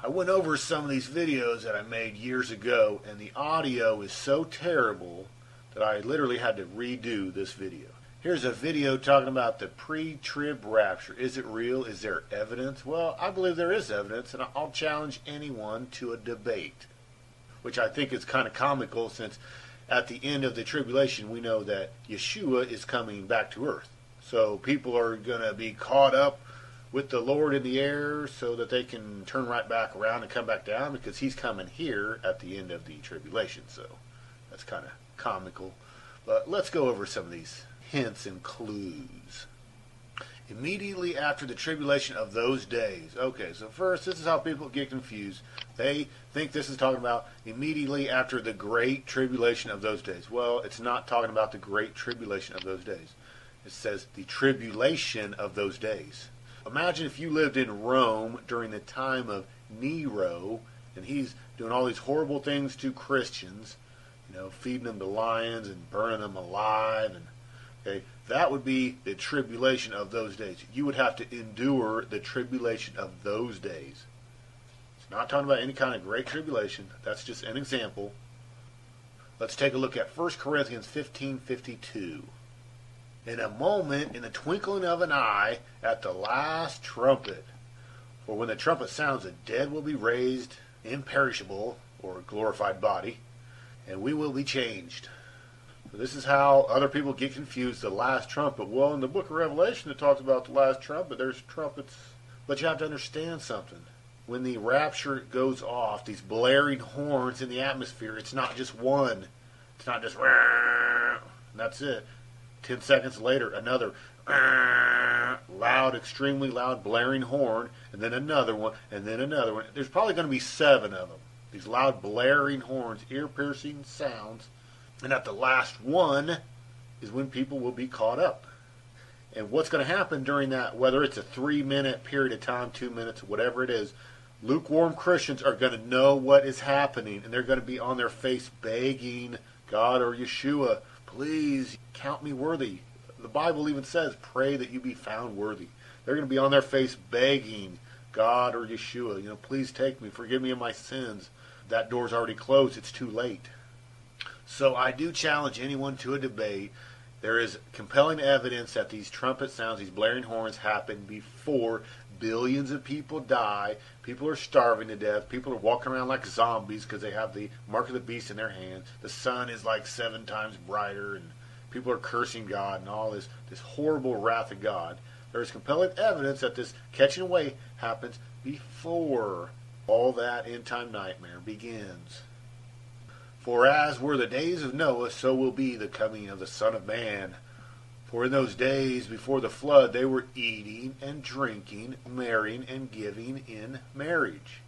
I went over some of these videos that I made years ago, and the audio is so terrible that I literally had to redo this video. Here's a video talking about the pre-trib rapture. Is it real? Is there evidence? Well, I believe there is evidence, and I'll challenge anyone to a debate, which I think is kind of comical since at the end of the tribulation we know that Yeshua is coming back to earth. So people are going to be caught up with the Lord in the air so that they can turn right back around and come back down because he's coming here at the end of the tribulation. So that's kind of comical. But let's go over some of these hints and clues. Immediately after the tribulation of those days. Okay, so first, this is how people get confused. They think this is talking about immediately after the great tribulation of those days. Well, it's not talking about the great tribulation of those days. It says the tribulation of those days. Imagine if you lived in Rome during the time of Nero, and he's doing all these horrible things to Christians, feeding them to lions and burning them alive, and okay, that would be the tribulation of those days. You would have to endure the tribulation of those days. It's not talking about any kind of great tribulation. That's just an example. Let's take a look at 1 Corinthians 15:52. In a moment, in the twinkling of an eye, at the last trumpet. For when the trumpet sounds, the dead will be raised imperishable, or glorified body, and we will be changed. So this is how other people get confused, the last trumpet. Well, in the book of Revelation, it talks about the last trumpet. There's trumpets. But you have to understand something. When the rapture goes off, these blaring horns in the atmosphere, it's not just one. It's not just, and that's it. 10 seconds later, another loud, extremely loud, blaring horn, and then another one, and then another one. There's probably going to be 7 of them. These loud, blaring horns, ear-piercing sounds. And at the last one is when people will be caught up. And what's going to happen during that, whether it's a 3-minute period of time, 2 minutes, whatever it is, lukewarm Christians are going to know what is happening, and they're going to be on their face begging God or Yeshua, please count me worthy. The Bible even says, pray that you be found worthy. They're going to be on their face begging God or Yeshua, please take me, forgive me of my sins. That door's already closed. It's too late. So I do challenge anyone to a debate. There is compelling evidence that these trumpet sounds, these blaring horns, happen before billions of people die. People are starving to death. People are walking around like zombies because they have the mark of the beast in their hand. The sun is like 7 times brighter, and people are cursing God and all this horrible wrath of God. There is compelling evidence that this catching away happens before all that end-time nightmare begins. For as were the days of Noah, so will be the coming of the Son of Man. For in those days before the flood, they were eating and drinking, marrying and giving in marriage.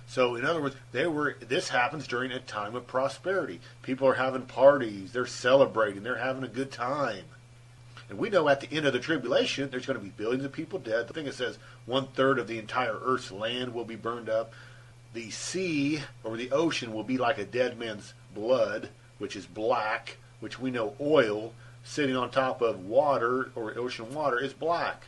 So, in other words, this happens during a time of prosperity. People are having parties, they're celebrating, they're having a good time. And we know at the end of the tribulation, there's going to be billions of people dead. I think it says 1/3 of the entire earth's land will be burned up. The sea, or the ocean, will be like a dead man's blood, which is black, which we know oil sitting on top of water, or ocean water, is black.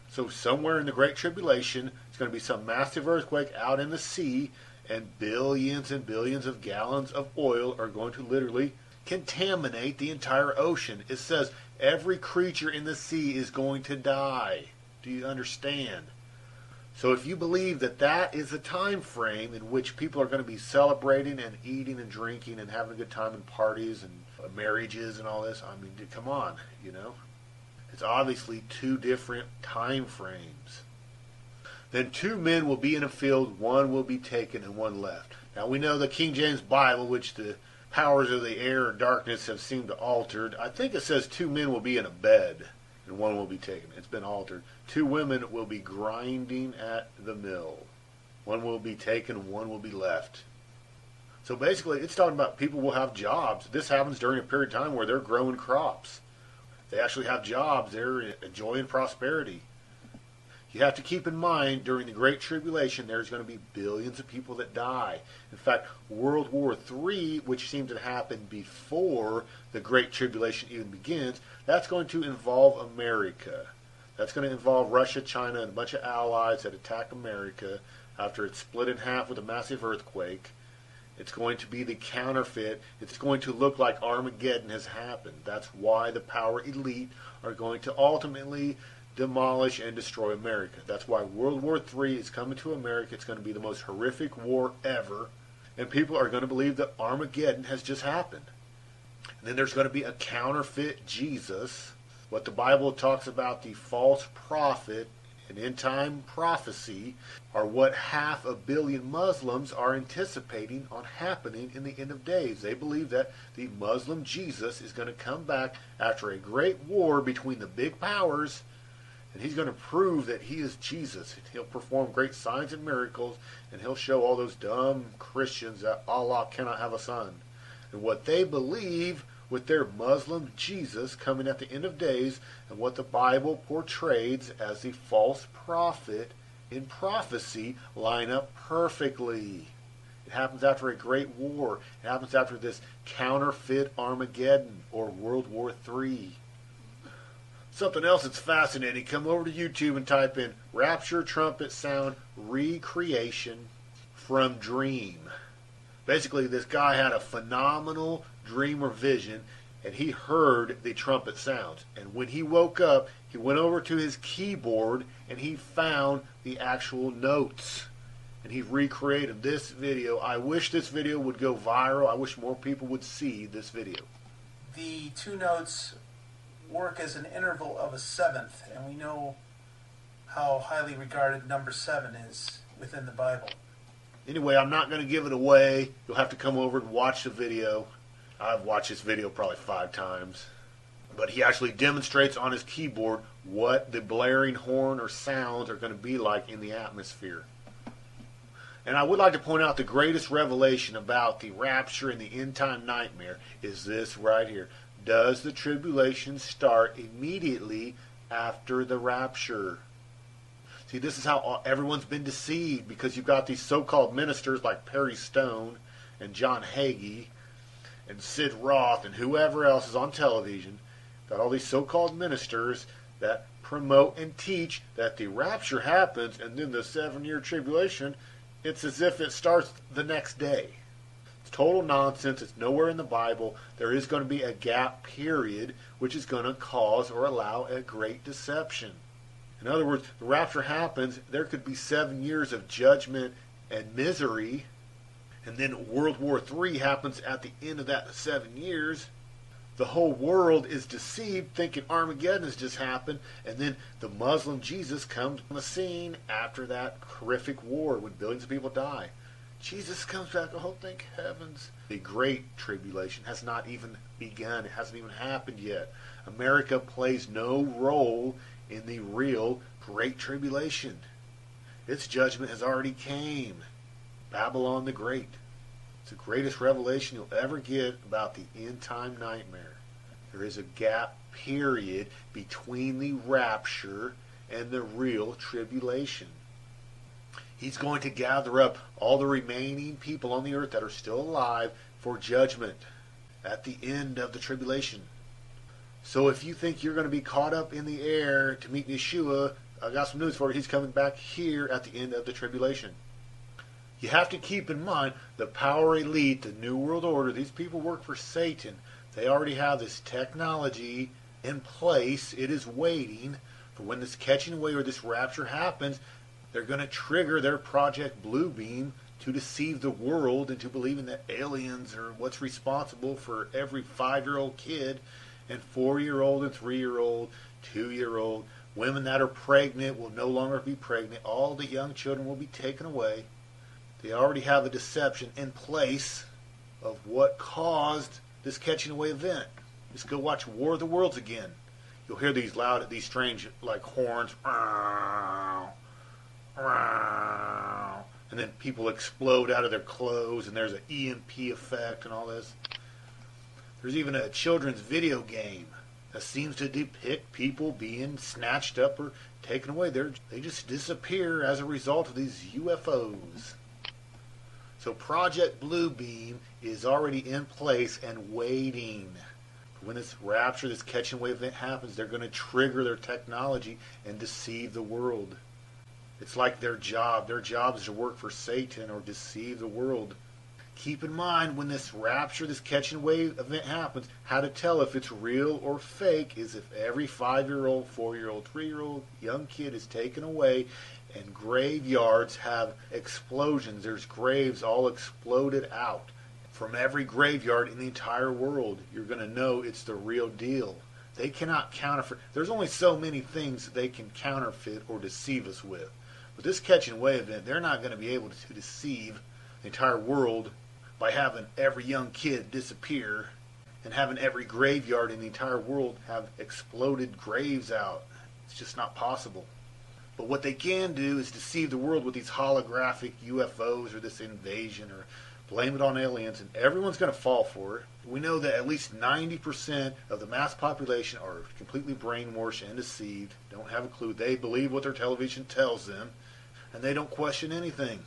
So somewhere in the Great Tribulation, it's going to be some massive earthquake out in the sea, and billions of gallons of oil are going to literally contaminate the entire ocean. It says every creature in the sea is going to die. Do you understand? So if you believe that that is the time frame in which people are going to be celebrating and eating and drinking and having a good time in parties and marriages and all this, I mean, come on, It's obviously 2 different time frames. Then 2 men will be in a field, one will be taken and one left. Now we know the King James Bible, which the powers of the air or darkness have seemed to alter. I think it says 2 men will be in a bed and one will be taken. It's been altered. 2 women will be grinding at the mill. One will be taken, one will be left. So basically, it's talking about people will have jobs. This happens during a period of time where they're growing crops. They actually have jobs. They're enjoying prosperity. You have to keep in mind, during the Great Tribulation, there's going to be billions of people that die. In fact, World War III, which seemed to happen before the Great Tribulation even begins, that's going to involve America. That's going to involve Russia, China, and a bunch of allies that attack America. after it's split in half with a massive earthquake. It's going to be the counterfeit. It's going to look like Armageddon has happened. That's why the power elite are going to ultimately demolish and destroy America. That's why World War III is coming to America. It's going to be the most horrific war ever. And people are going to believe that Armageddon has just happened. And then there's going to be a counterfeit Jesus. What the Bible talks about, the false prophet, an end-time prophecy, are what 500 million Muslims are anticipating on happening in the end of days. They believe that the Muslim Jesus is going to come back after a great war between the big powers, and he's going to prove that he is Jesus. He'll perform great signs and miracles, and he'll show all those dumb Christians that Allah cannot have a son. And what they believe with their Muslim Jesus coming at the end of days, and what the Bible portrays as the false prophet in prophecy, line up perfectly. It happens after a great war. It happens after this counterfeit Armageddon or World War III. Something else that's fascinating, come over to YouTube and type in Rapture Trumpet Sound Recreation from Dream. Basically, this guy had a phenomenal dream or vision, and he heard the trumpet sounds. And when he woke up, he went over to his keyboard and he found the actual notes. And he recreated this video. I wish this video would go viral. I wish more people would see this video. The two notes work as an interval of a seventh, and we know how highly regarded number 7 is within the Bible. Anyway, I'm not going to give it away. You'll have to come over and watch the video. I've watched this video probably 5 times. But he actually demonstrates on his keyboard what the blaring horn or sounds are going to be like in the atmosphere. And I would like to point out the greatest revelation about the rapture and the end time nightmare is this right here. Does the tribulation start immediately after the rapture? See, this is how everyone's been deceived, because you've got these so-called ministers like Perry Stone and John Hagee and Sid Roth and whoever else is on television. Got all these so-called ministers that promote and teach that the rapture happens and then the 7-year tribulation, it's as if it starts the next day. It's total nonsense. It's nowhere in the Bible. There is going to be a gap period which is going to cause or allow a great deception. In other words, the rapture happens, there could be 7 years of judgment and misery, and then World War III happens at the end of that 7 years. The whole world is deceived, thinking Armageddon has just happened, and then the Muslim Jesus comes on the scene after that horrific war when billions of people die. Jesus comes back, oh thank heavens. The Great Tribulation has not even begun. It hasn't even happened yet. America plays no role in the real Great Tribulation. Its judgment has already came. Babylon the Great. It's the greatest revelation you'll ever get about the end time nightmare. There is a gap period between the rapture and the real tribulation. He's going to gather up all the remaining people on the earth that are still alive for judgment at the end of the tribulation. So if you think you're going to be caught up in the air to meet Yeshua, I got some news for you. He's coming back here at the end of the tribulation. You have to keep in mind the power elite, the New World Order, these people work for Satan. They already have this technology in place. It is waiting for when this catching away or this rapture happens. They're going to trigger their Project Bluebeam to deceive the world into believing that aliens are what's responsible for every 5-year-old kid and 4-year-old and 3-year-old, 2-year-old. Women that are pregnant will no longer be pregnant. All the young children will be taken away. They already have a deception in place of what caused this catching away event. Just go watch War of the Worlds again. You'll hear these loud, these strange like horns. And then people explode out of their clothes and there's an EMP effect and all this. There's even a children's video game that seems to depict people being snatched up or taken away. They just disappear as a result of these UFOs. So Project Bluebeam is already in place and waiting. When this rapture, this catching away event happens, they're going to trigger their technology and deceive the world. It's like their job. Their job is to work for Satan or deceive the world. Keep in mind when this rapture, this catch and wave event happens, how to tell if it's real or fake is if every 5-year-old, 4-year-old, 3-year-old young kid is taken away and graveyards have explosions. There's graves all exploded out. From every graveyard in the entire world, you're going to know it's the real deal. They cannot counterfeit. There's only so many things that they can counterfeit or deceive us with. With this catch and wave event, they're not going to be able to deceive the entire world by having every young kid disappear and having every graveyard in the entire world have exploded graves out. It's just not possible. But what they can do is deceive the world with these holographic UFOs or this invasion or blame it on aliens, and everyone's going to fall for it. We know that at least 90% of the mass population are completely brainwashed and deceived, don't have a clue. They believe what their television tells them, and they don't question anything.